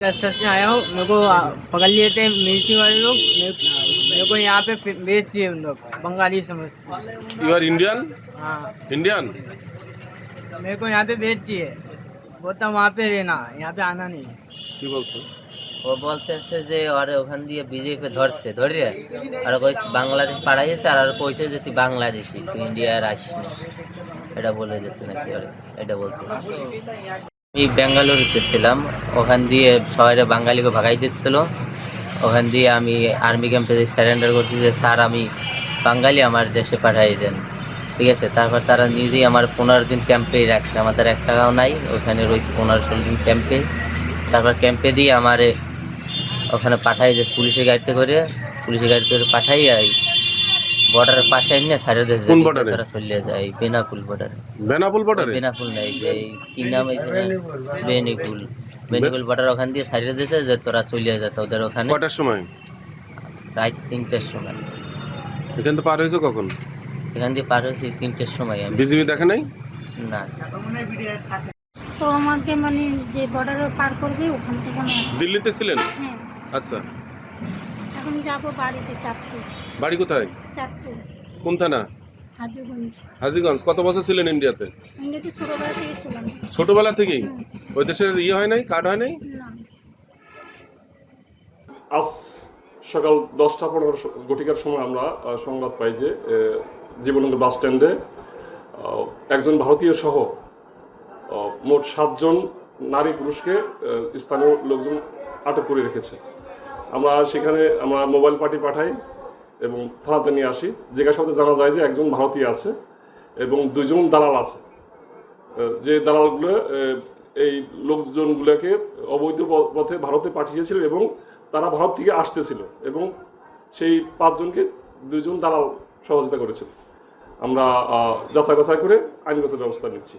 सच में आया हूँ। मेरे को पकड़ लिए थे मिलिट्री वाले लोग। मेरे को यहाँ पे बेच दिए उन लोग, बंगाली समझ। You are Indian? हाँ, Indian? मेरे को यहाँ पे बेच दिए। बोलता वहाँ पे रहना, यहाँ पे आना नहीं। কি বলছো? ও বলতেছে যে ওরে ওখান দিয়ে বিজেপি ধরে আর কইছে বাংলাদেশ পাঠাইছে আর কইছে যে তুই বাংলাদেশি, তুই ইন্ডিয়ার আসিস না, এটা বলে দিয়েছে নাকি ওরে, এটা বলতেছে। আমি বেঙ্গালুরুতে ছিলাম, ওখান দিয়ে শহরে বাঙালিকে ভাগাই দিচ্ছিল। ওখান দিয়ে আমি আর্মি ক্যাম্পে সারেন্ডার করছি যে স্যার আমি বাঙালি, আমার দেশে পাঠাই দেন। ঠিক আছে, তারপর তারা নিজেই আমার 15 দিন ক্যাম্পেই রাখছে, আমাদের 1 টাকাও নাই, ওখানে রয়েছে 15-16 দিন ক্যাম্পে। তারপর ক্যাম্পে দিয়ে আমারে ওখানে পাঠাই যে পুলিশের গাড়িতে করে পাঠাই বর্ডারের পাশে এনে সাইডে দেশে তারা চলে যায় বেনাপুল বর্ডারে। বেনাপুল নেই যে কি নাম এই যে বেনিপুল বর্ডার, ওখান দিয়ে সাইডে দেশে যে তোরা চলে যেত ওদের ওখানে। কটার সময়? রাত 3টের সময়। এখান থেকে পার হয়েছে কখন? এখান দিয়ে পার হয়েছি 3টের সময়। আমি বিজিবি দেখে নাই না। তো আমাকে মানে যে বর্ডারে পার করবে ওখান থেকে আমি দিল্লিতে ছিলেন? হ্যাঁ, আচ্ছা, এখন যাবো বাড়িতে চাঁদপুর। বাড়ি কোথায়? চাঁদপুর, কোন থানা? হাজীগঞ্জ। হাজীগঞ্জ। কত বছর ছিলেন ইন্ডিয়াতে? ইন্ডিয়াতে ছোটবেলা থেকে ছিলাম। ছোটবেলা থেকেই? ওই দেশের হয় নাই, কার্ড হয় নাই? না, আজ সকাল 10টা 15 ঘটিকার সময় আমরা সংবাদ পাই যে জীবনানন্দ বাস স্ট্যান্ডে একজন ভারতীয় সহ মোট 7 জন নারী পুরুষকে স্থানীয় লোকজন আটক করে রেখেছে। আমরা সেখানে মোবাইল পার্টি পাঠাই এবং থানাতে নিয়ে আসি। জিজ্ঞাসাবাদে জানা যায় যে একজন ভারতীয় আছে এবং 2 জন দালাল আছে। যে দালালগুলো এই লোকজনগুলোকে অবৈধ পথে ভারতে পাঠিয়েছিল এবং তারা ভারত থেকে আসতেছিল এবং সেই 5 জনকে 2 জন দালাল সহযোগিতা করেছিল। আমরা যাচাই বাছাই করে আইনগত ব্যবস্থা নিচ্ছি।